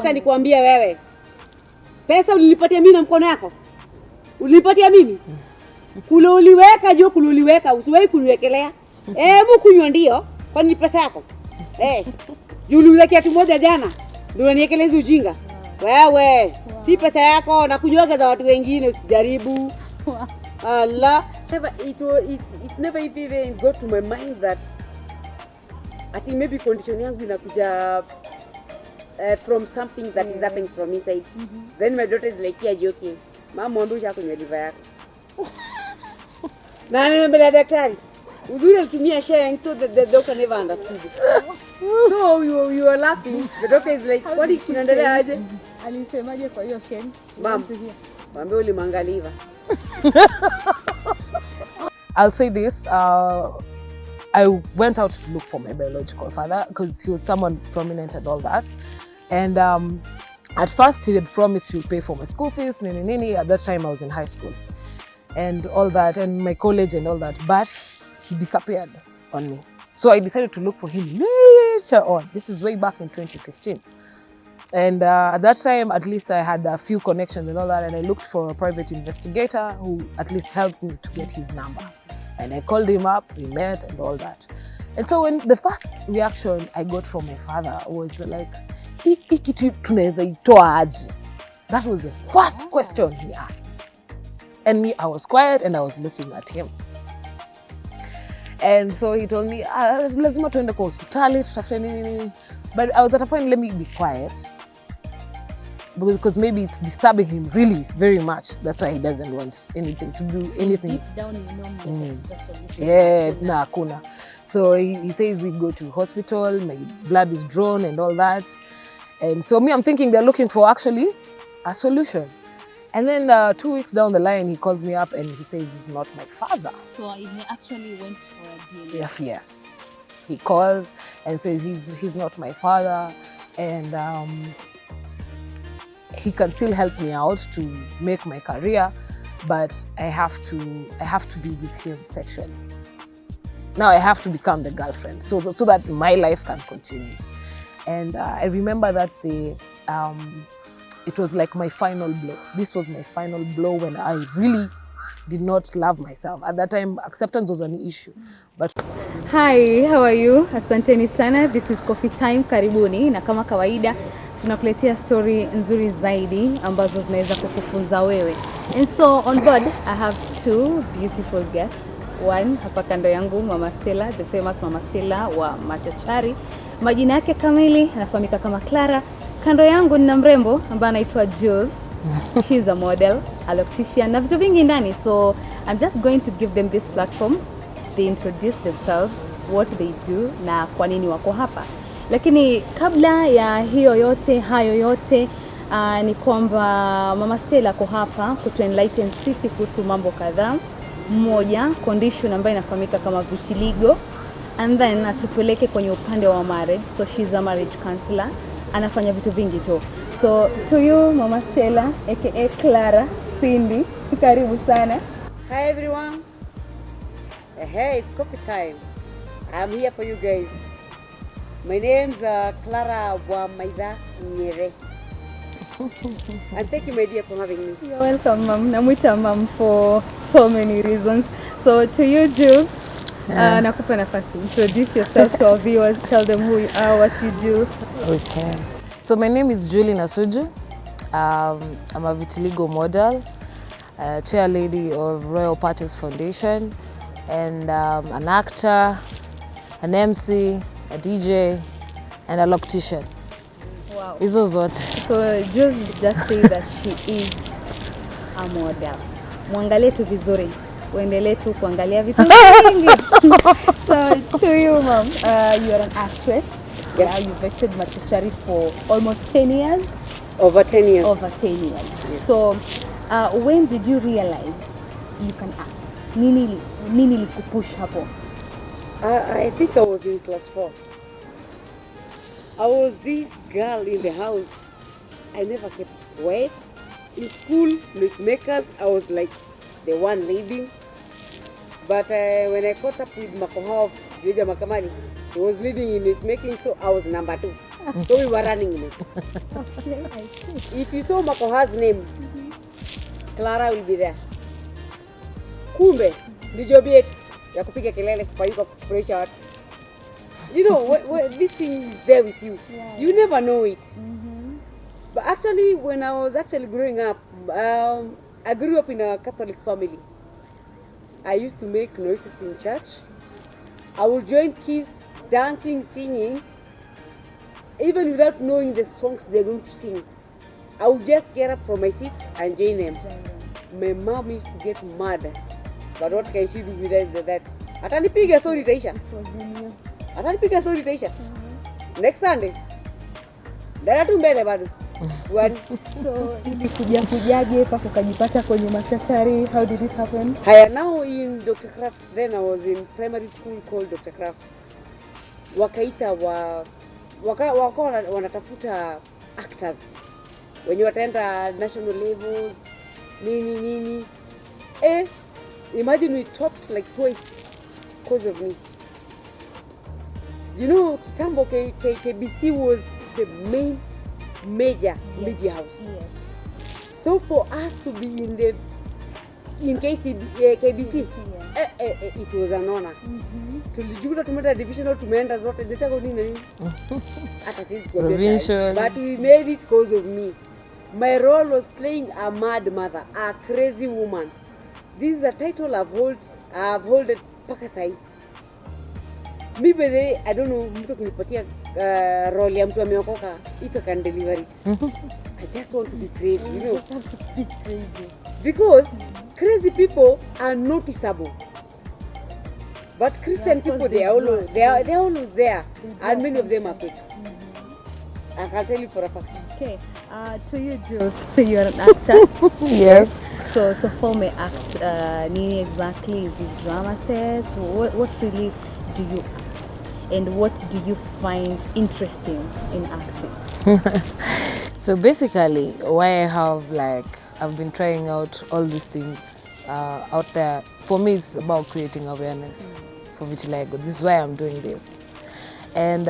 Wacha nikwambie wewe. Pesa ulinipatia mimi na mkono yako? Ulinipatia mimi? Kule uliweka juu kule uliweka, usiwahi kuniwekelea. Mkunywa ndio, kwani ni pesa yako? Juu uliweka kiatu moja jana. Ndio uniekeleza ujinga. Wewe, si pesa yako na kunywaga za watu wengine usijaribu. Allah, it never even got to my mind that ati maybe condition yangu inakuja from something that is happening from inside. Then my daughter is like, yeah, joking. Mama ondosha kunywa liver yako. Na nimembelea daktari. Uzuri alitumia sharing so that the doctor never understood it. So you were laughing. The doctor is like, what kunaendelea aje? Alisemaje kwa hiyo sharing? Mambe ulimanga liver. I'll say this, I went out to look for my biological father because he was someone prominent and all that. And at first he had promised to pay for my school fees, nini. At that time I was in high school and all that, and my college and all that. But he disappeared on me. So I decided to look for him later on. This is way back in 2015. And at that time, at least I had a few connections and all that, and I looked for a private investigator who at least helped me to get his number. And I called him up, we met and all that. And so when the first reaction I got from my father was like, that was the first question he asked. And me, I was quiet and I was looking at him. And so he told me, lazima tuende kwa hospitali, tutafute nini. But I was at a point, let me be quiet. Because maybe it's disturbing him really very much. That's why he doesn't want anything to do anything. Deep down, you know, that's solution. Yeah, kuna. So he says we go to hospital, my blood is drawn and all that. And so me, I'm thinking they're looking for actually a solution. And then 2 weeks down the line, he calls me up and he says he's not my father. So he actually went for a DNA. Yes. He calls and says he's not my father, and he can still help me out to make my career, but I have to be with him sexually. Now I have to become the girlfriend so that my life can continue. And I remember that day, it was like my final blow. This was my final blow when I really did not love myself. At that time, acceptance was an issue. But hi, how are you? Asanteni sana. This is Coffee Time. Karibuni. Na kama kawaida, tunakuletea story nzuri zaidi ambazo zinaweza kukufunza wewe. And so on board, I have two beautiful guests. One, hapa kando yangu, Mama Stella, the famous Mama Stella wa Machachari. Majina yake kamili anafahamika kama Clara. Kando yangu nina mrembo ambaye anaitwa Jules. She's a model, a loctician, na vitu vingi ndani. So I'm just going to give them this platform. They introduce themselves, what they do, na kwa nini wako hapa. Lakini kabla ya hayo yote, ni kwamba Mama Stella ako hapa kutuenlighten sisi kuhusu mambo kadhaa. Moja, condition ambayo inafahamika kama vitiligo, and then atupeleke kwenye upande wa marriage. So she's a marriage counselor. Anafanya vitu vingi tu. So to you, Mama Stella, aka Clara, Cindy, karibu sana. Hi everyone. Hey, it's coffee time. I'm here for you guys. My name's Clara Wamaida Nyere. And thank you, my dear, for having me. You're welcome, Mom. Namuita Mom for so many reasons. So to you, Jules, nakupa nafasi. Introduce yourself to our viewers. Tell them who you are, what you do. okay. So my name is Julie Nasuju. I'm a Vitiligo model, chair lady of Royal Purchase Foundation, and an actor, an MC, a DJ, and a loctician. Wow. Hizo zote. So Jules just say that she is a model. Muangalie tu vizuri. Uendelee tu kuangalia vitu vingi. So to you, Mom, you are an actress. Yep. Yeah, you've acted Machachari for almost 10 years. Over 10 years. Over 10 years. Yes. So when did you realize you can act? Nini likupush hapo? I think I was in class 4. I was this girl in the house. I never kept quiet. In school, noisemakers, I was like the one leading. But when I caught up with Makohov, Makamani, he was leading in noisemaking, so I was number 2. So we were running mates. Okay, I see. If you saw Makoha's name, Clara will be there. Kumbe, ni job yetu ya kupiga kelele kupayuka kufurahisha watu. You know, what this thing is there with you. Yeah. You never know it. But actually, when I was actually growing up, I grew up in a Catholic family. I used to make noises in church. I would join kids dancing, singing, even without knowing the songs they're going to sing. I would just get up from my seat and join them. My mom used to get mad. But what can she do with that? Atanipiga story itaisha. Atanipiga story itaisha. Next Sunday. Dada tu mbele bado. So kujaje paka ukajipata kwenye Machachari? How did it happen? Haya, now in Dr. Kraft, then I was in primary school called Dr. Kraft. Wakaita wanatafuta actors wenye wataenda national levels nini. Imagine we topped like twice because of me. You know, kitambo KBC was the main major media house. Yes. So for us to be in KBC, it was an honor. Tulijikuta tumeenda divisional, tumeenda zote zitako nini. Hata sisi kwa provincial. But we made it because of me. My role was playing a mad mother, a crazy woman. This is a title I've held paka sai. Me by the I don't know, mtu kunipatia role ya mtu ameokoka, if I can deliver it. I just want to be crazy, you know. You just have to be crazy. Because crazy people are noticeable. But Christian people, they are always there, and many of them are fake. I can tell you for a fact. Okay, to you, Jules, you're an actor. Yes. So form a act. Nini exactly? Is it drama sets? What really do you act? And what do you find interesting in acting? So basically, why I've been trying out all these things out there. For me, it's about creating awareness for vitiligo. This is why I'm doing this. And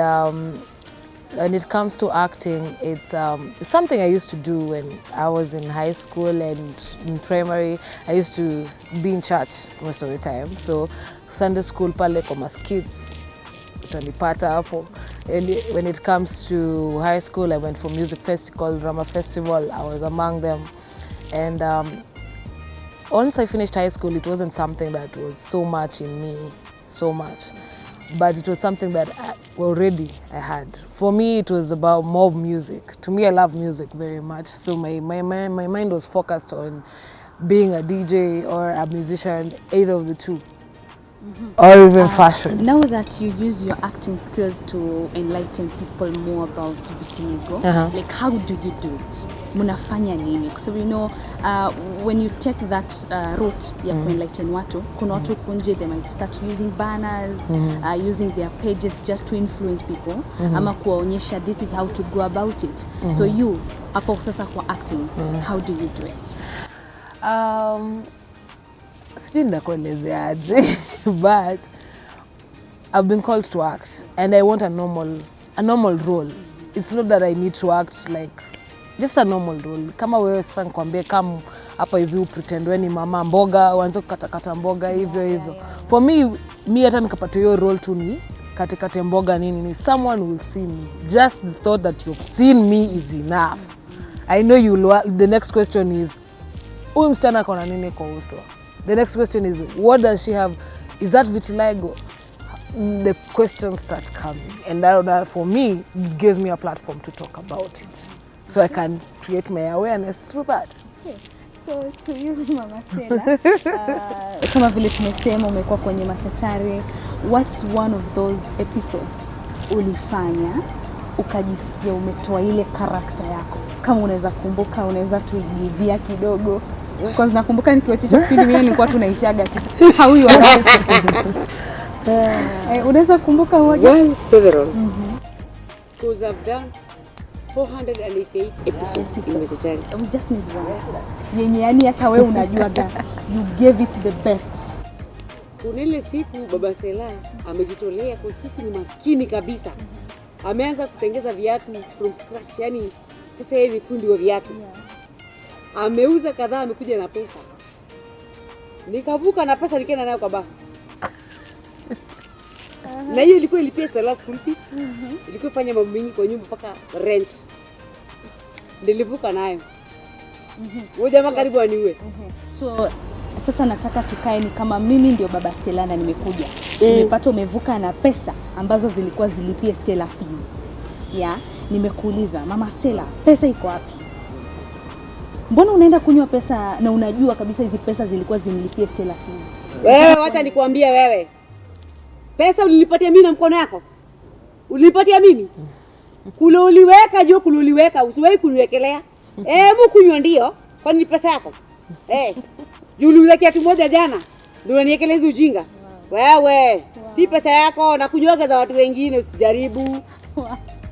when it comes to acting, it's something I used to do when I was in high school and in primary. I used to be in church most of the time. So Sunday school pale kwa kids utanipata hapo. And when it comes to high school, I went for music festival, drama festival. I was among them. And once I finished high school, it wasn't something that was so much in me, but it was something that I had. For me, it was about more of music. To me, I love music very much. So my mind was focused on being a DJ or a musician, either of the two. Or even fashion. Now that you use your acting skills to enlighten people more about vitiligo, like how do you do it? Munafanya nini? Because you know, when you take that route ya enlighten watu, kuna watu kunje, they might start using banners, using their pages just to influence people, ama kuwaonyesha this is how to go about it. So you, hapo sasa kwa acting, how do you do it? But I've been called to act and I want a normal role. It's not that I need to act like just a normal role. Kama wewe sasa nikwambie kama hapa hivi pretend wewe ni mama mboga uanze kukatakata mboga hivyo. For me hata nikapata hiyo role tu ni katikate mboga nini, someone will see me. Just the thought that you've seen me is enough. I know the next question is huyu msichana kona nini kwa uso? The next question is, what does she have? Is that vitiligo? The questions start coming. And that for me, gives me a platform to talk about it. So I can create my awareness through that. Okay. So to you, Mama Stella, kama vile tumesema umekuwa kwenye Machachari, what's one of those episodes ulifanya ukajisikia umetoa ile karakta yako? Kama unaweza kumbuka, unaweza tuigizia kidogo. Because nakumbuka nikiwachicha kipindi mimi nilikuwa tunaishaga how you are. Unaweza kumbuka moja? Well, several. Because I've done 488 episodes in Machachari. We just need one. Yenye yani hata wewe unajuaga you gave it the best. Kuna ile siku Baba Stella amejitolea kwa sisi ni maskini kabisa. Ameanza kutengeza viatu from scratch, yani sasa yeye ni fundi wa viatu. Ameuza kadhaa, amekuja na pesa. Nikavuka na pesa nikaenda nayo kwa baa. Na hiyo ilikuwa ilipia Stella school fees. Ilikuwa fanya mambo mengi kwa nyumba mpaka rent. Nilivuka nayo. Wewe jamaa karibu aniue. So sasa nataka tukae ni kama mimi ndio baba Stella na nimekuja. Nimepata umevuka na pesa ambazo zilikuwa zilipie Stella fees. Nimekuuliza, Mama Stella, pesa iko wapi? Mbona unaenda kunywa pesa na unajua kabisa hizi pesa zilikuwa zinilipie Stella fees? Wewe wacha nikwambie wewe. Pesa ulinipatia mimi na mkono yako? Ulinipatia mimi? Kule uliweka juu, kule uliweka, usiwahi kuniwekelea. Kunywa ndio, kwani ni pesa yako? Juu uliuza kiatu moja jana, ndio unaniekeleza ujinga. Wewe, si pesa yako, na kunywaga za watu wengine, usijaribu.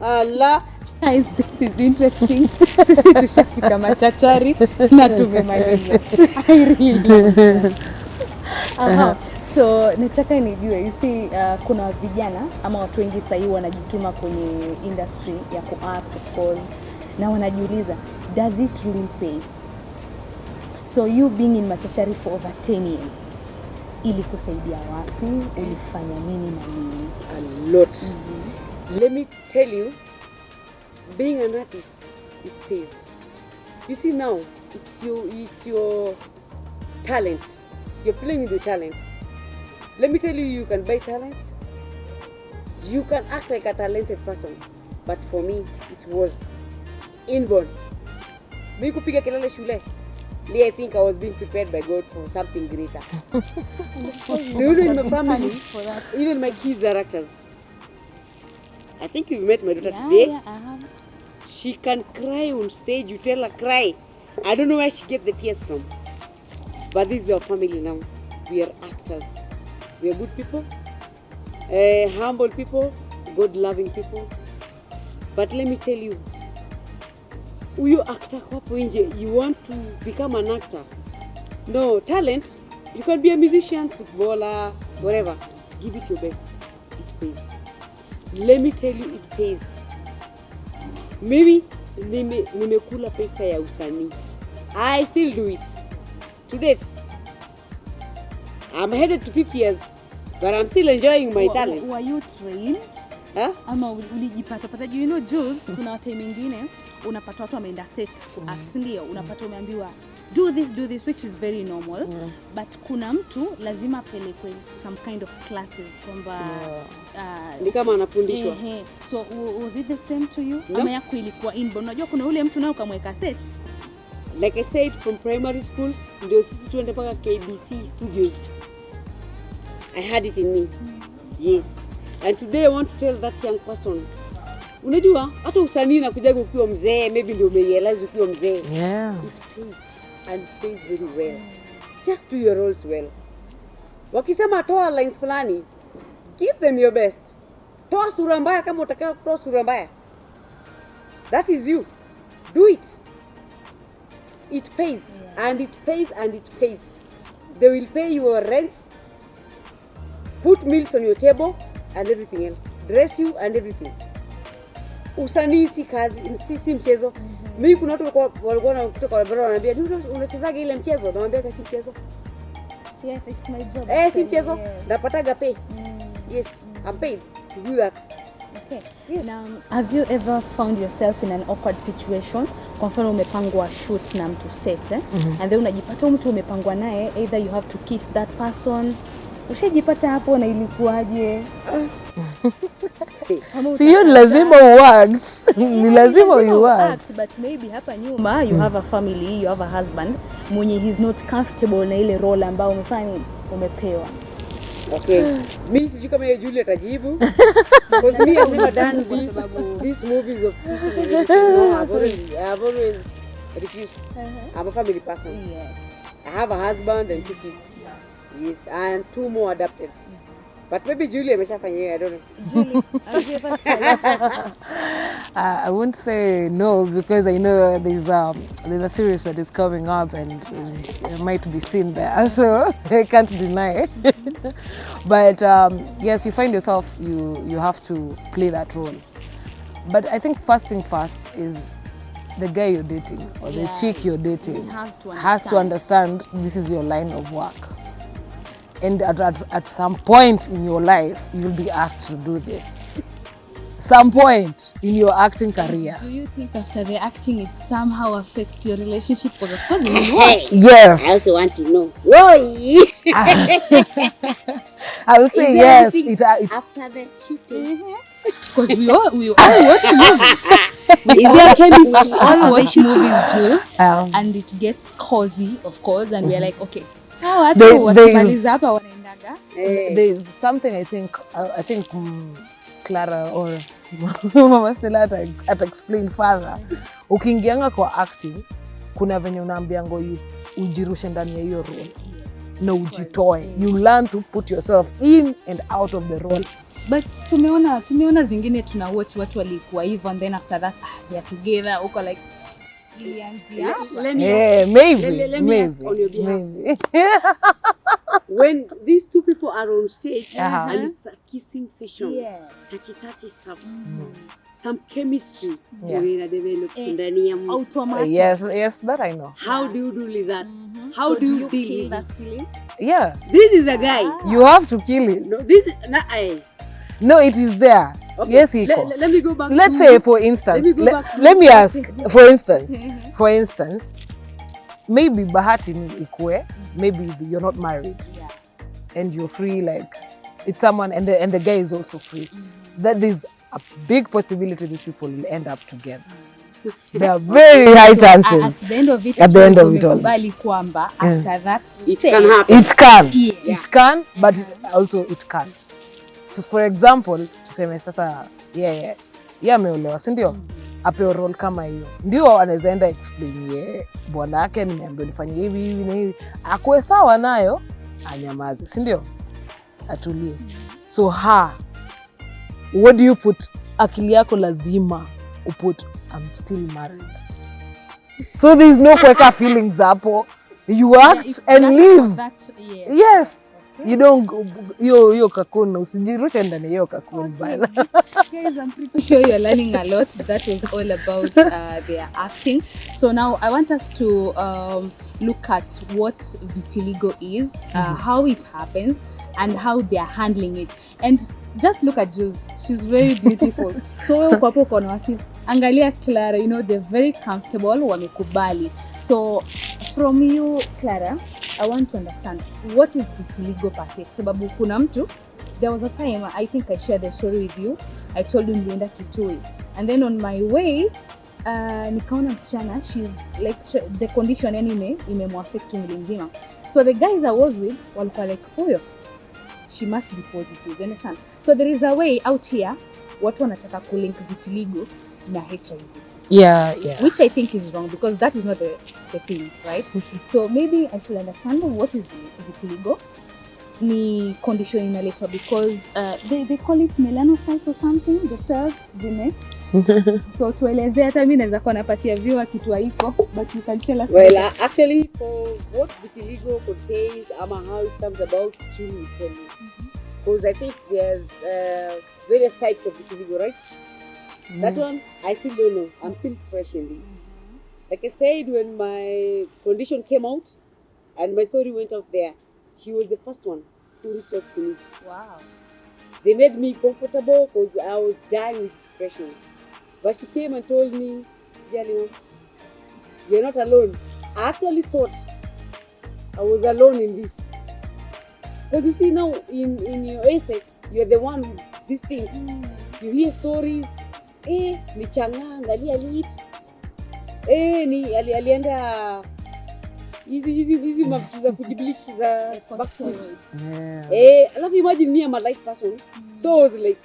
Allah. Guys, this is interesting. Sisi tushafika Machachari na tumemaliza. I really love that. So nataka nijue, you see, kuna vijana ama watu wengi sasa hivi wanajituma kwenye industry ya ku-act of course, na wanajiuliza, does it really pay? So you being in Machachari for over 10 years, ili kusaidia wapi? Ulifanya nini na nini? A lot. Let me tell you, being an artist, it pays. You see now, it's your talent. You're playing with your talent. Let me tell you, you can buy talent. You can act like a talented person. But for me, it was inborn. Mimi kupiga kelele shule. I think I was being prepared by God for something greater. In my family, even my kids are actors. I think you've met my daughter today. Yeah, I have. She can cry on stage. You tell her cry. I don't know where she gets the tears from. But this is our family now. We are actors. We are good people, humble people, God-loving people. But let me tell you, you actor kwapo nje, you want to become an actor. No, talent, you can be a musician, footballer, whatever. Give it your best. It pays. Let me tell you, it pays. Maybe nimekula pesa ya usanii. I still do it. To date, I'm headed to 50 years, but I'm still enjoying my talent. Were you trained? Ama ulijipata? You know, Jules, kuna time nyingine unapata watu wameenda set ku-act, ndio unapata umeambiwa do this, which is very normal. But kuna mtu lazima apelekwe some kind of classes kwamba ni kama anafundishwa. So was it the same to you? No. Ama yako ilikuwa inborn? Unajua kuna ule mtu nao kamweka set. Like I said, from primary schools, ndio sisi tuende mpaka KBC studios. I had it in me. Yes. And today I want to tell that young person, unajua hata usanii na kujaga ukiwa mzee, maybe ndio umerealize ukiwa mzee. Yeah. It pays, and it pays very well. Just do your roles well. Wakisema toa lines fulani, give them your best. Toa sura mbaya kama utakao kutoa sura mbaya. That is you. Do it. It pays, and it pays, and it pays. They will pay your rents, put meals on your table, and everything else. Dress you and everything. Usanii si kazi, si mchezo. Mimi kuna watu walikuwa na kutoka barabara wananiambia, unachezaga ile mchezo? Naambia si mchezo. Yes, it's my job. Si mchezo. Yes. Napataga pay. Yes, I'm paid to do that. Okay. Yes. Now, have you ever found yourself in an awkward situation? Kwa mfano umepangwa shoot na mtu set, and then unajipata mtu umepangwa naye, either you have to kiss that person. Ushajipata hapo na ilikuwaje? So you lazima worked. Ni lazima you worked. But maybe hapa nyuma you have a family, you have a husband mwenye he's not comfortable na ile role ambayo umepewa. Okay. Mimi sijui kama yeye Julia atajibu. Because me I've never done these movies of kissing and everything. No, I've always refused. I'm a family person. Yes. I have a husband and 2 kids. Yes, and 2 more adopted. But maybe Julia ameshafanya, I don't know. Julie, have you ever tried? I won't say no, because I know there's a series that is coming up and it might be seen there, so I can't deny it. But yes, you find yourself, you have to play that role. But I think first thing first is the guy you're dating or the chick you're dating he has to understand this is your line of work. And at some point in your life, you'll be asked to do this. Some point in your acting career. Do you think after the acting it somehow affects your relationship? Because of course you watch. Yes. I also want to know. Whoa! I would say yes. It After the shooting. Because we all watch movies. Is there chemistry? All watch movies, Jules, and it gets cozy, of course, and we're like, okay, there's something I think Clara or Mama Stella at explain further. Ukiingianga kwa acting, kuna venye unaambiango ujirushe ndani ya hiyo role na ujitoe. You learn to put yourself in and out of the role. But tumeona zingine tuna watch watu walikuwa hivyo and then after that they are together uko like let me ask on your behalf. When these two people are on stage and it's a kissing session, touchy stuff, some chemistry will develop ndani ya mtu. Automatic. Yes, that I know. How do you deal with that? How do you kill that feeling? Yeah. This is a guy. You have to kill it. No, it is there. Okay. Yes, Iko. Let me go back. Let's say, for instance, let me ask, for instance, maybe bahati ni ikue, maybe you're not married, and you're free, like it's someone, and the guy is also free. That there's a big possibility these people will end up together. There are very high chances. At the end of it, all, after that, it can happen. It can, but also it can't. For example, tuseme sasa ameolewa, si ndio? Apewe role kama hiyo. Ndio anaweza enda explain bwana yake nimeambiwa nifanye hivi na hivi. Akwe sawa nayo, anyamaze, si ndio? Atulie. So what do you put? Akili yako lazima uput I'm still married. So there is no kuweka feelings hapo. You act and leave. Yes. You don't yo cocoon, usijirushe ndani hiyo cocoon bana. Guys, I'm pretty sure you're learning a lot. That was all about their acting. So now I want us to look at what vitiligo is, how it happens, and how they are handling it. And just look at Jules. She's very beautiful. So uko kona wasi. Angalia Clara, you know, they're very comfortable, wamekubali. So from you, Clara, I want to understand what is vitiligo per se. Sababu kuna mtu, there was a time I think I shared the story with you. I told you nilienda Kitui, and then on my way nikaona msichana, she's like the condition anime imemwaffect mwili mzima. So the guys I was with walikuwa like, "Oh, she must be positive." You understand? So there is a way out here watu wanataka kulink vitiligo na HIV. Yeah. Which I think is wrong because that is not the thing, right? So maybe I should understand what is vitiligo. Ni condition inaletwa because they call it melanocytes or something, the cells zime. So tuelezea, hata mimi naweza kuwa napatia viewer kitu haiko, but you can tell us. Well, actually for what vitiligo contains how it comes about to tell you. Because I think there's various types of vitiligo, right? That one, I still don't know. I'm still fresh in this. Like I said, when my condition came out and my story went out there, she was the first one to reach out to me. Wow. They made me comfortable because I was dying with depression. But she came and told me, "Sijali, you're not alone." I actually thought I was alone in this. Because you see now, in your estate, you're the one with these things. You hear stories. Ni changa, angalia lips. Ni alienda hizi mafuta za kujibleach za backsuit. I love imagine me, I'm a light person. So I was like,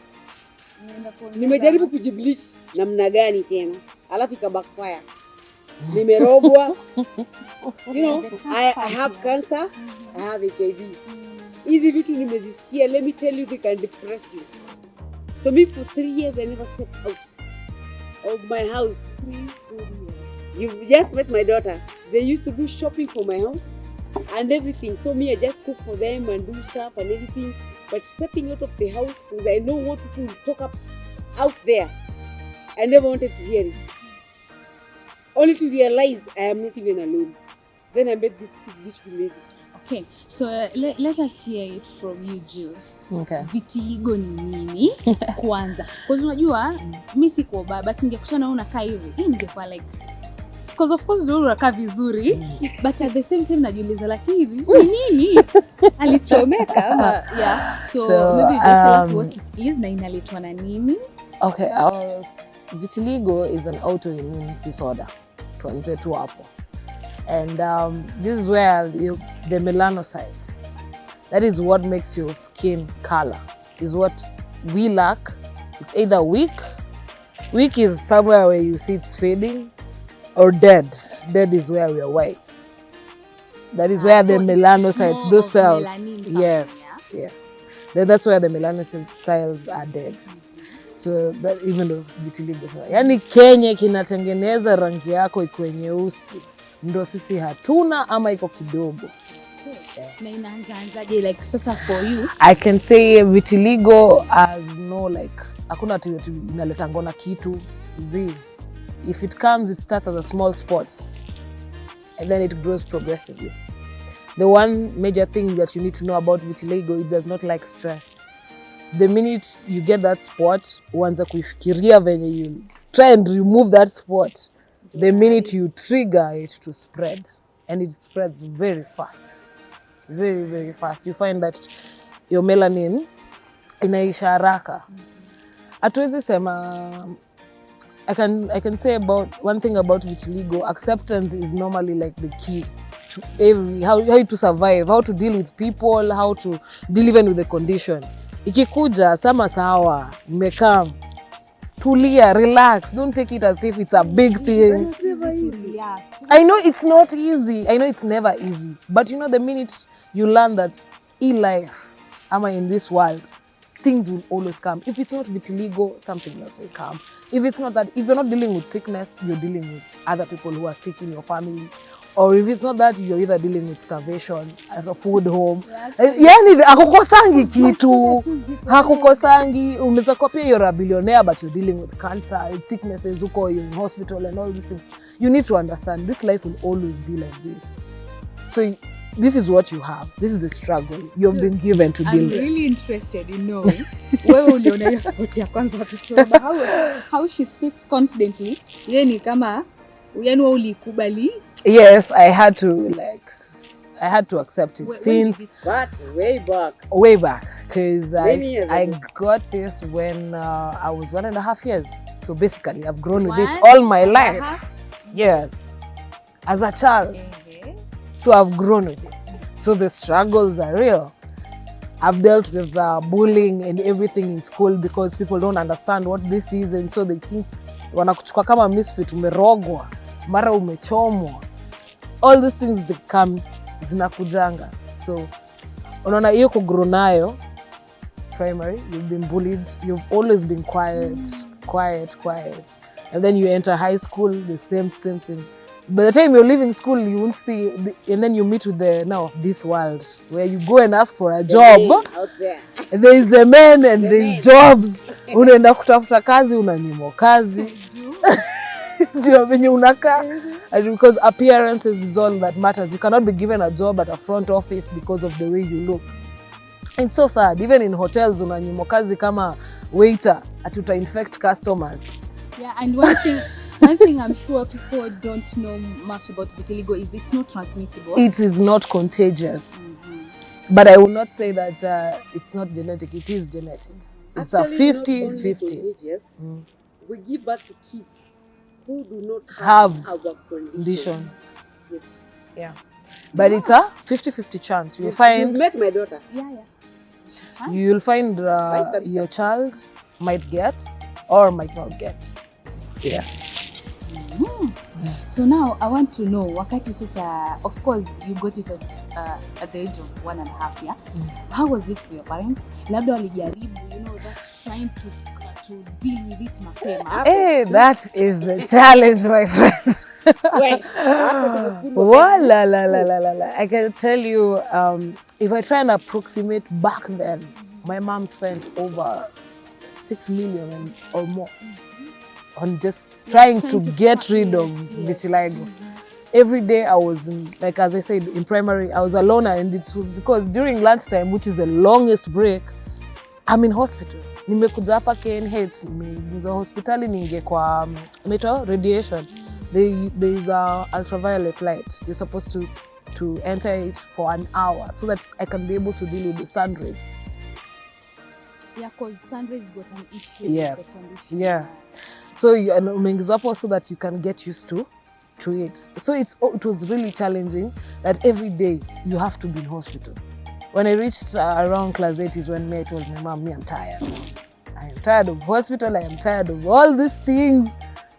nimejaribu kujibleach namna gani tena? Alafu ika backfire. Nimerogwa. You know, I have cancer, I have HIV. Hizi vitu nimezisikia, let me tell you, they can depress you. So me for 3 years I never stepped out of my house. 3 good years. You just met my daughter. They used to do shopping for my house and everything. So me, I just cook for them and do stuff and everything. But stepping out of the house because I know what people will talk up out there. I never wanted to hear it. Only to realize I am not even alone. Then I met this beautiful lady. Okay, so let us hear it from you, Jules. Okay. Vitiligo ni nini kwanza? Because unajua mimi siko baba, but ningekutana unakaa hivi, ningekuwa like, because of course ndio unakaa vizuri, but at the same time najiuliza lakini ni nini? Alichomeka ama yeah. So maybe you just tell us what it is na inaletwa na nini? Okay, vitiligo is an autoimmune disorder. Tuanze tu hapo. And this is where the melanocytes, that is what makes your skin color, is what we lack. It's either weak is somewhere where you see it's fading, or dead is where we are white. That is where the melanocytes, those cells, yes. That's where the melanocyte cells are dead. So that even though vitiligo, yani Kenya kinatengeneza rangi yako ikuwe nyeusi, ndo sisi hatuna ama iko kidogo. Na inaanzaje like sasa for you? I can say vitiligo has no like, hakuna ati inaleta ngona kitu zi. If it comes, it starts as a small spot and then it grows progressively. The one major thing that you need to know about vitiligo, it does not like stress. The minute you get that spot, uanza kuifikiria venye you try and remove that spot, the minute you trigger it to spread, and it spreads very fast, very, very fast. You find that your melanin inaisha haraka. Hatuwezi sema, I can say about one thing about vitiligo, acceptance is normally like the key to how to survive, how to deal with people, how to deal even with the condition. Ikikuja sama sawa, nimekam, tulia, relax, don't take it as if it's a big thing. It's never easy. I know it's not easy. I know it's never easy. But you know, the minute you learn that in life, in this world, things will always come. If it's not vitiligo, something else will come. If it's not that, if you're not dealing with sickness, you're dealing with other people who are sick in your family. Or if it's not that, you're either dealing with starvation at a food home. Yani, hakukosangi kitu. Hakukosangi. Unaweza kuwa pia you're a billionaire, but you're dealing with cancer, sicknesses, you're in hospital and all these things. You need to understand, this life will always be like this. So this is what you have. This is the struggle you've been given to deal with. I'm really interested in knowing wewe uliona hiyo spot ya kwanza wakisema how she speaks confidently. Yeye ni kama yani wewe ulikubali. Yes, I had to accept it since way back because I got this when I was 1.5 years. So basically I've grown with it all my life. Yes, as a child. So I've grown with it. So the struggles are real. I've dealt with bullying and everything in school because people don't understand what this is, and so they think wanakuchukua kama misfit, umerogwa, mara umechomwa. All these things that come zinakujanga. So unaona hiyo kugrow nayo primary, you've been bullied, you've always been quiet. And then you enter high school, the same thing. By the time you're leaving school, you won't see, and then you meet with this world where you go and ask for a job. Out there. There is the men and there is jobs. Unaenda kutafuta kazi, unanyimwa kazi. Jua venye unakaa. Because appearances is all that matters. You cannot be given a job at a front office because of the way you look. It's so sad. Even in hotels, unanyimwa kazi kama waiter, atuta infect customers. Yeah, and one thing I'm sure people don't know much about vitiligo is it's not transmittable. It is not contagious. But I will not say that it's not genetic. It is genetic. It's actually a 50-50. We give birth to kids who do not have a condition. Yes. Yeah. But it's a 50-50 chance. You'll find. You met my daughter. Yeah. You'll find your child might get or might not get. Yes. So now I want to know, wakati sasa, of course you got it at the age of 1.5, yeah? How was it for your parents? Labda walijaribu, that trying to deal with it mapema. Hey, that is the challenge, my friend. I can tell you, if I try and approximate back then, my mom spent over 6 million or more. on just trying to trying to get fight, rid of yes. vitiligo. Every day I was, like as I said, in primary, I was alone, and it was because during lunchtime, which is the longest break, I'm in hospital. Nimekuja hapa KNH, nimeingizwa hospitali ninge kwa inaitwa radiation. There is a ultraviolet light. You're supposed to enter it for an hour so that I can be able to deal with the sun rays. Yeah, because sun rays got an issue Yes, with the condition. yes. So umeingizwa hapo so that you can get used to it. So it was really challenging that every day you have to be in hospital. When I reached around class 8 is when I told my mom, I'm tired. I am tired of hospital. I am tired of all these things.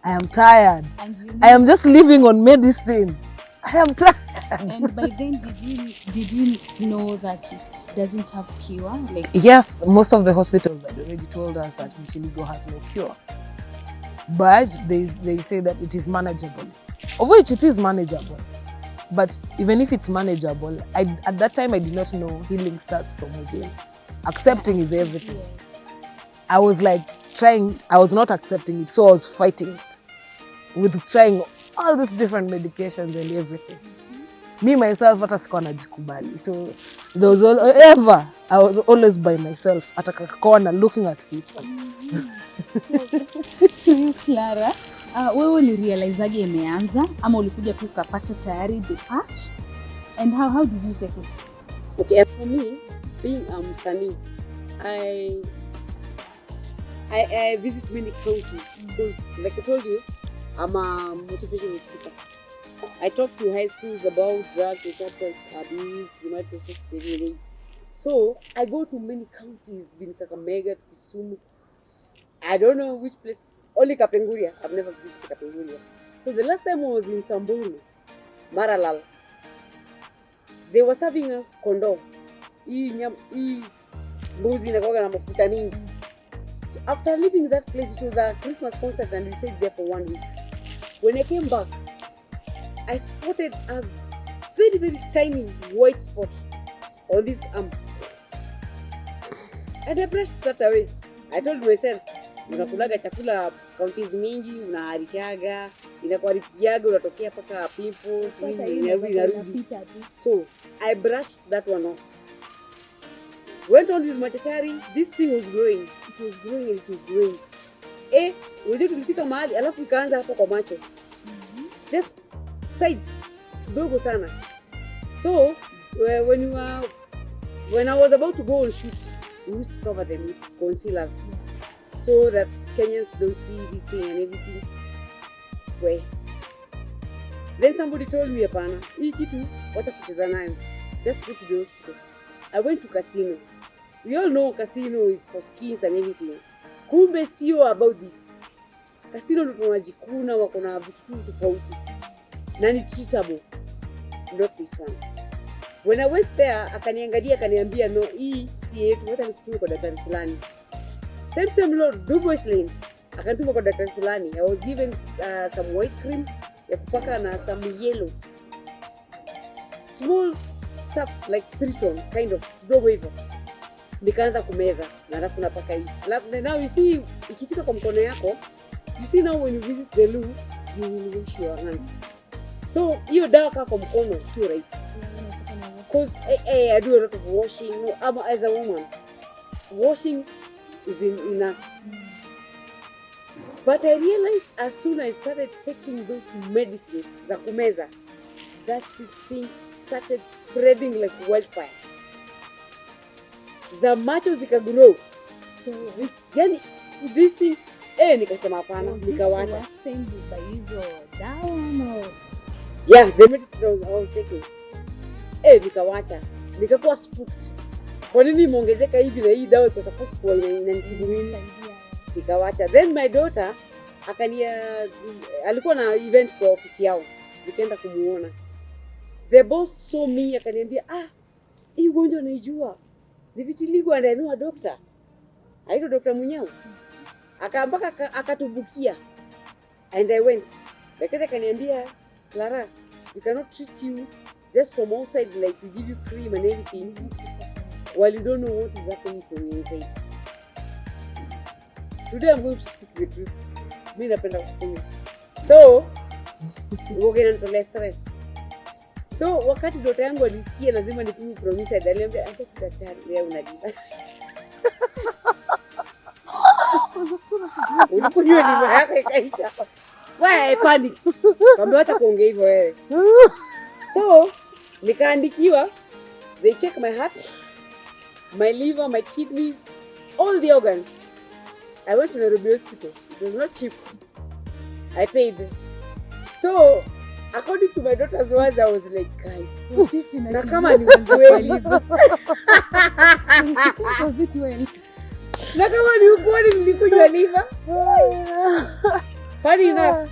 I am tired. And you know, I am just living on medicine. I am tired. and by then, did you know that it doesn't have cure? Like, Yes, most of the hospitals had already told us that vitiligo has no cure. But they say that it is manageable. Of which it is manageable. But even if it's manageable, at that time I did not know healing starts from within. Accepting is everything. yes. I was like I was not accepting it, so I was fighting it with trying all these different medications and everything. Me myself hata sikuwa najikubali. So there was I was always by myself at a corner looking at people. To you, Clara, wewe ulirealizaje imeanza ama ulikuja tu ukapata tayari the PART? And how did you take it? Okay, as for me, being msanii, I visit many counties because, like I told you, I'm a motivational speaker. I talk to high schools about drugs and substance abuse, human sex AIDS. So I go to many counties, been Kakamega, Kisumu. I don't know which place. Only Kapenguria. I've never visited Kapenguria. So the last time I was in Samburu, Maralal, they were serving us kondoo. Hii mbuzi inakuwa na mafuta mingi. So after leaving that place, it was a Christmas concert and we stayed there for 1 week. When I came back, I spotted a very, very tiny white spot on this arm. And I brushed that away. I told myself, unakulaga chakula counties mingi, unaharishaga, inakuharibiaga, unatokea paka pimples, inarudi. So I brushed that one off. Went on with Machachari. This thing was growing. It was growing and it was growing. Unajua tulifika mahali alafu ikaanza hapo kwa macho. Just sides kidogo sana. So when I was about to go on shoot, we used to cover them with concealers so that Kenyans don't see this thing and everything. Well, then somebody told me, hapana, hii kitu wacha kucheza nayo. Just go to the hospital. I went to casino. We all know casino is for skins and everything. Kumbe sio about this. Casino ndo tunajikuna, wako na vitu tofauti. Na ni treatable. Not this one. When I went there, akaniangalia akaniambia, no, hii si yetu, hata nikutume kwa daktari fulani. Same Lord, double lane. Akanituma kwa daktari fulani. I was given some white cream ya kupaka na some yellow. Small stuff like Triton, kind of, kidogo hivyo. Nikaanza kumeza, na alafu napaka hii. Now you see, ikifika kwa mkono yako, you see now when you visit the loo, you will wash your hands. So, hiyo dawa kaa kwa mkono, sio rahisi. Because I do a lot of washing. As a woman, washing is in us. But I realized as soon as I started taking those medicines, za kumeza, that things started spreading like wildfire. Za macho zikagrow. Yani, this thing, nikasema hapana, nikawacha. Yeah, the medicine I was taking. Nikawacha. Nikakuwa spooked. Kwa nini imeongezeka hivi na hii dawa iko supposed kuwa inanitibu mimi? Nikawacha. Then my daughter alikuwa na event kwa ofisi yao. Nikaenda kumuona. The boss saw me akaniambia, hii ugonjwa naijua. Ni vitiligo and I know a doctor. Aitwa Dr. Munyao. Akaambaka akatubukia. And I went. Daktari akaniambia, Clara, we cannot treat you just from outside, like we give you cream and everything, while you don't know what is happening from your inside. Today I'm going to speak the truth. Mimi napenda kukunywa. So ngoja nitolee stress. So wakati dota yangu alisikia lazima nipime Promicide, aliambia acha daktari leo unalipa. Ulikunywa liver yako ikaisha. Wewe panic. Kwambia hata kuongea hivyo wewe. So nikaandikiwa, they check my heart, my liver, my kidneys, all the organs. I went to Nairobi hospital. It was not cheap. I paid. So according to my daughter's words, I was like, "Kai, na kama ni ukweli." Na kama ni ukweli nilikunywa liver. Funny enough.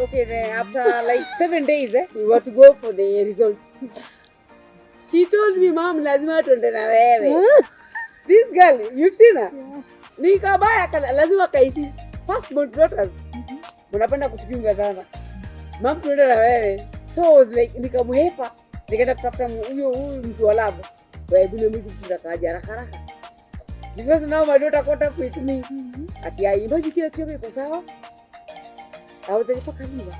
Okay. Then after like 7 days, we were to go for the results. She told me, "Mom, lazima tuende na wewe." This girl, you've seen her? Yeah. Nikabaya lazima kaisist. Firstborn daughters. Unapenda kutupinga sana. Mom, tuende na wewe. So I was like, nikamhepa. Nikaenda kutafuta huyo mtu wa lab. Wewe bune mwizi tutakaja haraka. Because now my daughter caught up with me. Ati imagine kila kitu kiko sawa. Au talipa liver.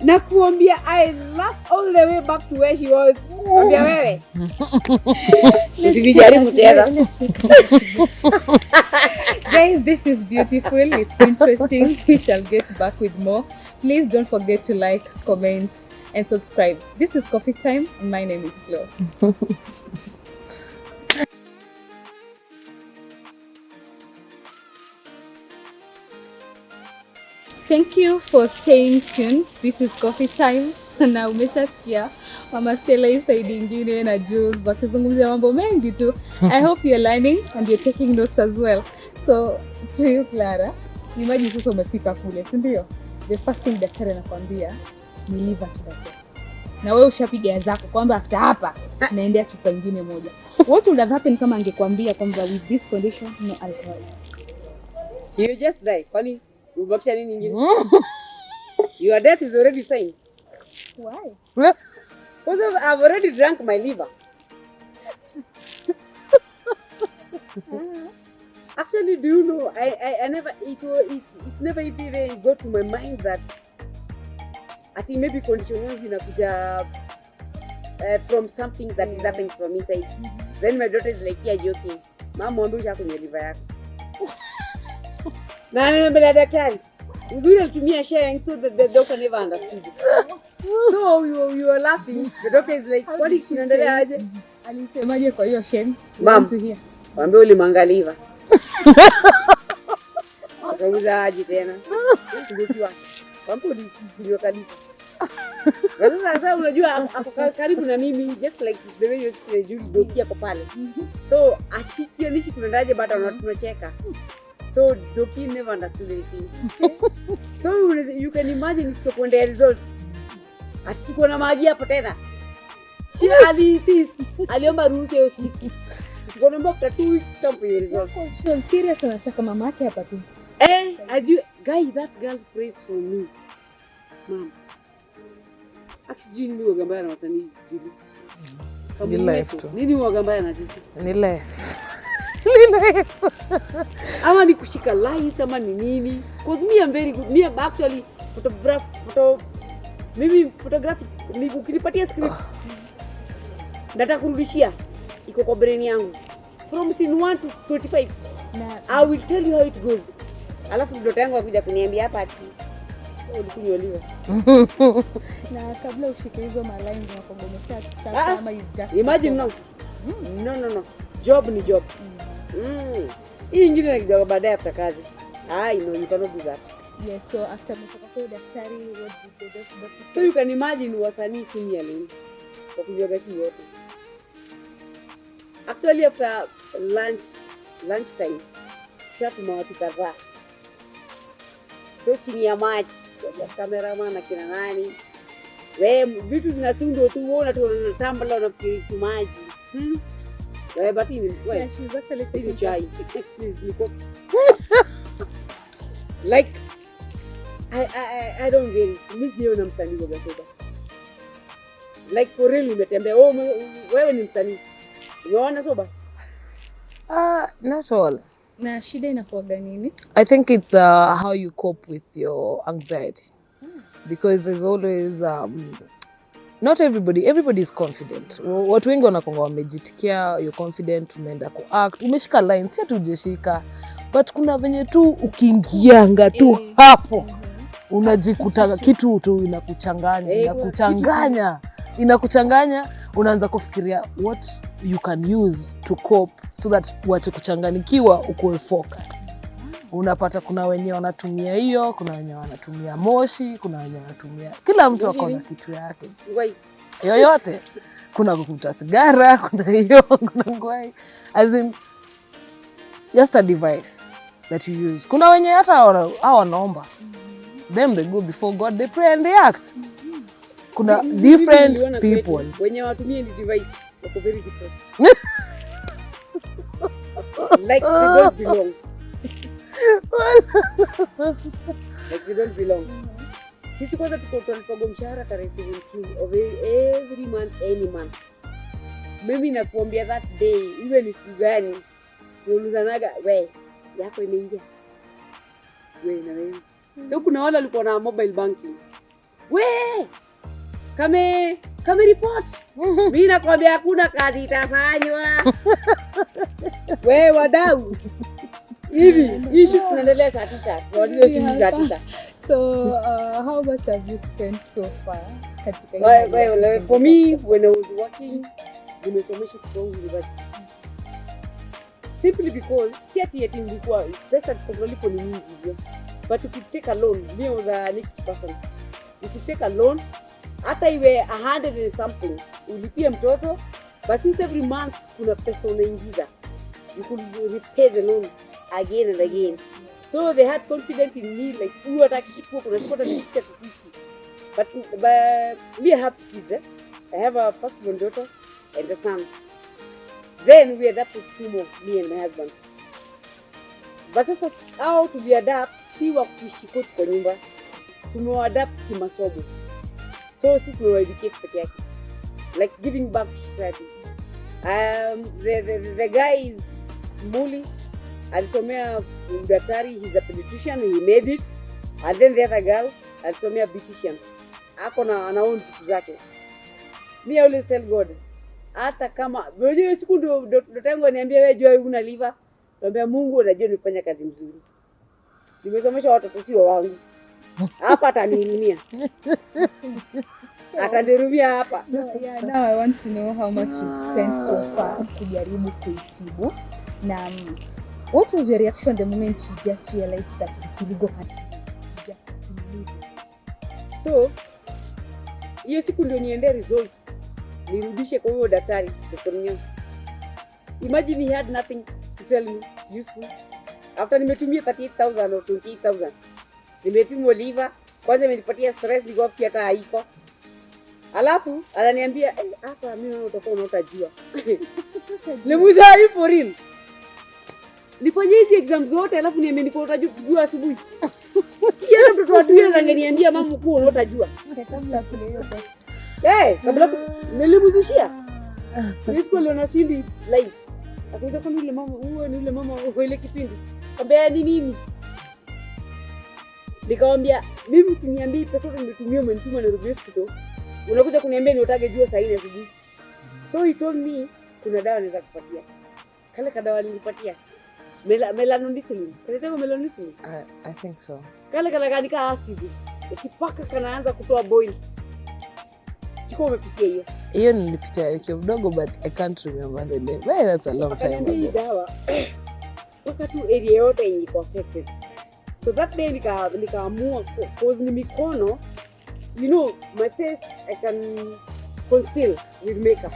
Na kuambia I laughed all the way back to where she was. Ambia wewe. Usijaribu tena. Guys, this is beautiful. It's interesting. We shall get back with more. Please don't forget to like, comment, and subscribe. This is Coffee Time, and my name is Flo. Thank you for staying tuned. This is Coffee Time. Na umeshasikia Mama Stella hii side ingine na Jules wakizungumzia mambo mengi tu. I hope you're learning and you're taking notes as well. So to you Clara, imagine sasa umefika kule, si ndio? The first thing daktari anakuambia ni liver test. Na wewe ushapiga zako kwamba after hapa naendea chupa nyingine moja. What would have happened kama angekwambia kwamba with this condition no alcohol? So you just die. Kwani ubakisha nini nyingine? Your death is already signed. Why? Because I've already drank my liver. Actually, do you know, I never, it never even got to my mind that I think maybe condition yangu inakuja from something that is happening from inside. Then my daughter is like, yeah, joking. Mama, mwambie ushakunywa liver yako. Na nimembelea daktari. Uzuri alitumia sharing so that the doctor never understood. So you were laughing. The doctor is like, what is kinaendelea aje? Alisemaje kwa hiyo shame? Mom, mwambie ulimangaliva. Akauza aje tena. Sikukiwasha. Mwambie uliweka liver. Sasa unajua karibu na mimi, just like the way you speak Julie dokia kwa pale. So ashikia nishi kunaendaje bado tunacheka. So Doki never understood anything. So you can imagine it's going to results. Ati tuko na maji hapo tena. She insist. Aliomba ruhusa hiyo siku. Tuko na after 2 weeks come for your results. She was serious anataka mama yake apate. Guy, that girl prays for me. Mom. Akijui nini wagambaya na wasanii Julie. Ni life tu. Nini wagambaya na sisi? Ni life. Ama ni kushika lines ama ni nini? Because me I'm very good. Me I'm actually photographic. Ukinipatia script nataka kurudishia iko kwa brain yangu from scene 1 to 25. I will tell you how it goes. Alafu mtoto yangu akuja kuniambia hapa ati ulikunywa liver. Na kabla ushike hizo ma lines na kugomesha chapa ama you just imagine no. No. Job ni job. Hii ingine na kidogo baadaye after kazi. No, you cannot do that. Yes, so after mtoka kwa daktari, what did the doctor say? So you can imagine wasanii seniorly kwa kujoga si wote. Actually after lunchtime, tunatuma watu kadhaa. So chini ya maji, kwa cameraman na kina nani. Wewe vitu zinasundwa tu uona tu unatambala unafikiri tu maji. But yeah, she's actually taking chai. Please, like I don't get it. Mimi siona msanii boga soda. Like for real nimetembea. Wewe ni msanii. Umeona soba? Not all. Na shida inakuwaga nini? I think it's how you cope with your anxiety. Because there's always not everybody is confident. Watu wengi wanakonga wamejitikia, you're confident, umeenda kuact, umeshika lines, si ati hujashika. But kuna venye tu ukiingianga tu hapo unajikuta kitu tu inakuchanganya, unaanza kufikiria what you can use to cope so that uache kuchanganikiwa, ukuwe focused. Unapata kuna wenye wanatumia hiyo, kuna wenye wanatumia moshi, kuna wenye wanatumia, kila mtu ako na kitu yake yoyote. Kuna kukuta sigara, kuna hiyo, kuna ngwai, as in just a device that you use. Kuna wenye hata hao wanaomba, them they go before God, they pray and they act. Kuna different people wenye watumia ni device wako very depressed. Like they don't belong. Like they don't belong. Sisi kwanza tuko mshahara tarehe 17 of every month, any month. Mimi nakuambia that day, iwe ni siku gani, tuulizanaga, we, yako imeingia. We na wewe. So kuna wale walikuwa na mobile banking. We! Kame report. Mimi nakwambia hakuna kazi itafanywa. We wadau. Hivi, hii shit tunaendelea saa 9. Tunaendelea saa 9. So, how much have you spent so far? Well, for me, when I was working, nimesomesha kutoka university. Simply because si ati yeti nilikuwa pesa tulipo ni nyingi hivyo. But you could take a loan. Me was a next person. You could take a loan. Hata iwe 100 and something. Ulipia mtoto. But since every month kuna pesa unaingiza, you could repay the loan again and again. So they had confidence in me, like, you are kichukua kuna sipota nilikisha 50. But me, I have 2 kids. I have a firstborn daughter and a son. Then we adopted 2 more, me and my husband. But sasa how to be adapt, si wa kuishi kwetu kwa nyumba. Tumewaadapt kimasomo. So sisi tumewaeducate peke yake. Like giving back to society. The guy is Muli. Alisomea daktari, he's a pediatrician, he made it. And then the other girl, alisomea beautician. Ako na anaown vitu zake. Me always tell God, hata kama unajua siku ndo tangu niambia wewe jua una liver, naambia Mungu unajua nifanya kazi mzuri. Nimesomesha watoto sio wangu. Hapa atanihurumia. Atanihurumia hapa. Yeah, now I want to know how much you've spent so far kujaribu kuitibu. Na what was your reaction the moment you just realized that Vitiligo had just to leave it? So, hiyo siku ndio niende results. Nirudishe kwa huyo daktari, Dr. Nyang. Imagine he had nothing to tell me useful. After nimetumia 38,000 or 28,000. Nimepimwa liver, kwanza amenipatia stress niko hapo hata haiko. Alafu ananiambia, hapa mimi naona utakuwa unaotajua. Nimuuliza are you for real? Nifanye hizi exams zote alafu niambie niko utajua asubuhi. Yeye mtoto wa 2 years angeniambia mama mkuu unaotajua. Kabla kule yote. Kabla nilimzushia. Nisiko leo na Cindy live. Akaanza kama yule mama, huyo ni yule mama wa ile kipindi. Kaambia ni mimi. Nikamwambia mimi usiniambie pesa zote nimetumia umenituma na Ruby Hospital. Unakuja kuniambia niutage jua saa 4 asubuhi. So he told me kuna dawa naweza kupatia. Kale kadawa nilipatia. Melanonicillin. Kanitego melanonicillin? I think so. Kale kanika acid. Ukipaka kanaanza kutoa boils. Siko umepitia hiyo. Hiyo nilipitia nikiwa mdogo but I can't remember the name. Well, that's a long time ago. Dawa. Paka tu area yote yenye iko affected. So that day nikaamua cause ni mikono, you know, my face I can conceal with makeup.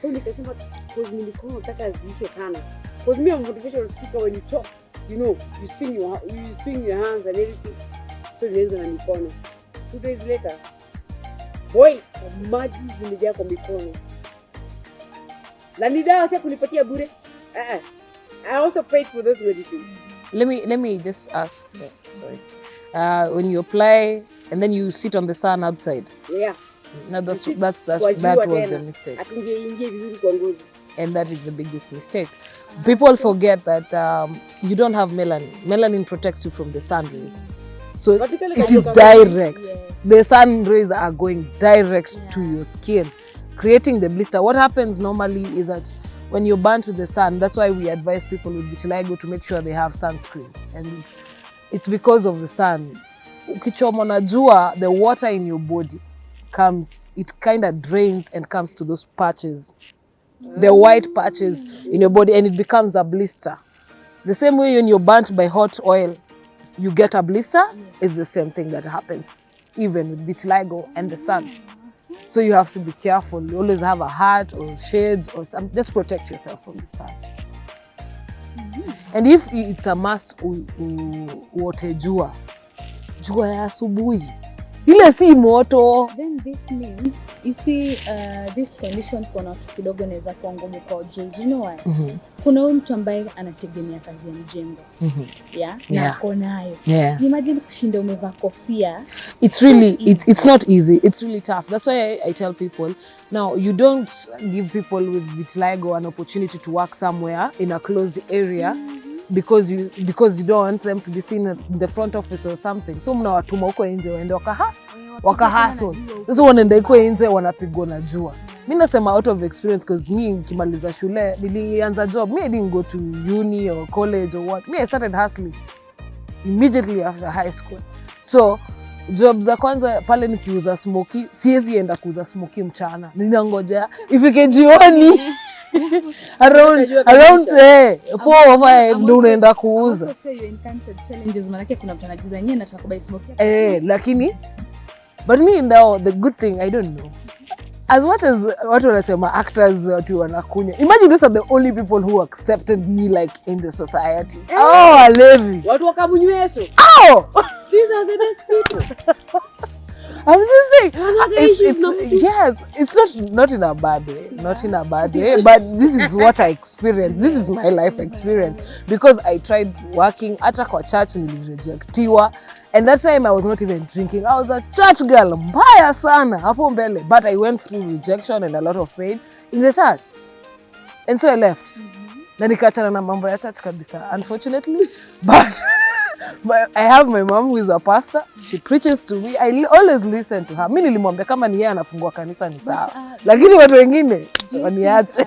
So nikasema cause ni mikono nataka ziishe sana. Cause me I'm a motivational speaker, when you talk, you know, you swing your hands and everything. So nianza na mikono. 2 days later, boils, maji zimejaa kwa mikono. Na ni dawa sasa kunipatia bure. I also paid for those medicine. Let me just ask. Sorry. When you apply and then you sit on the sun outside. Yeah. No, that Wajua was tena. the mistake. Atingeingie vizuri kwa ngozi. And that is the biggest mistake. People forget that you don't have melanin. Melanin protects you from the sun rays. So Particularly it is when direct. Yes. The sun rays are going direct to your skin, creating the blister. What happens normally is that when you're burnt with the sun, that's why we advise people with vitiligo to make sure they have sunscreens. And it's because of the sun. Ukichomwa na jua, the water in your body comes, it kind of drains and comes to those patches, the white patches in your body, and it becomes a blister. The same way when you're burnt by hot oil, you get a blister, it's the same thing that happens, even with vitiligo and the sun. So you have to be careful. You always have a hat or shades or something. Just protect yourself from the sun. And if it's a must, uote jua ya asubuhi. Ile si moto. Then this means, you see, this condition kuna watu kidogo inaweza kuwa ngumu kwa juu. You know why? Kuna huyu mtu ambaye anategemea kazi ya mjengo. Na ako nayo. Imagine kushinda umevaa kofia. It's really, it's not easy. It's really tough. That's why I tell people, now you don't give people with vitiligo an opportunity to work somewhere in a closed area. Because you don't want them to be seen in the front office or something. So mnawatuma huko nje waende wakahustle. Sasa wanaenda huko nje wanapigwa na jua. Mimi nasema out of experience, because me nikimaliza shule nilianza job. Me I didn't go to uni or college or what. Me I started hustling immediately after high school. So job za kwanza pale nikiuza smoky, siwezi enda kuuza smoky mchana. Ninangoja ifike jioni. around 4 or 5 ndo unaenda kuuza. Also feel you encountered challenges, manake kuna mtu anajiza yenyewe nataka kubuy smoke. Lakini but me now the good thing, I don't know, as what as watu wanasema actors watu wanakunya. Imagine these are the only people who accepted me like in the society. Alevi. Watu wakamunyweso. These are the best people. I'm just saying, it's not in a bad way, not in a bad way, but this is what I experienced. This is my life experience, because I tried working hata kwa church nilirejectiwa, and that time I was not even drinking. I was a church girl, mbaya sana hapo mbele, but I went through rejection and a lot of pain in the church, and so I left. Na nikaachana na mambo ya church kabisa, unfortunately, but I have my mom who is a pastor. She preaches to me. I always listen to her. Mimi nilimwambia kama ni yeye anafungua kanisa ni sawa. Lakini watu wengine waniache.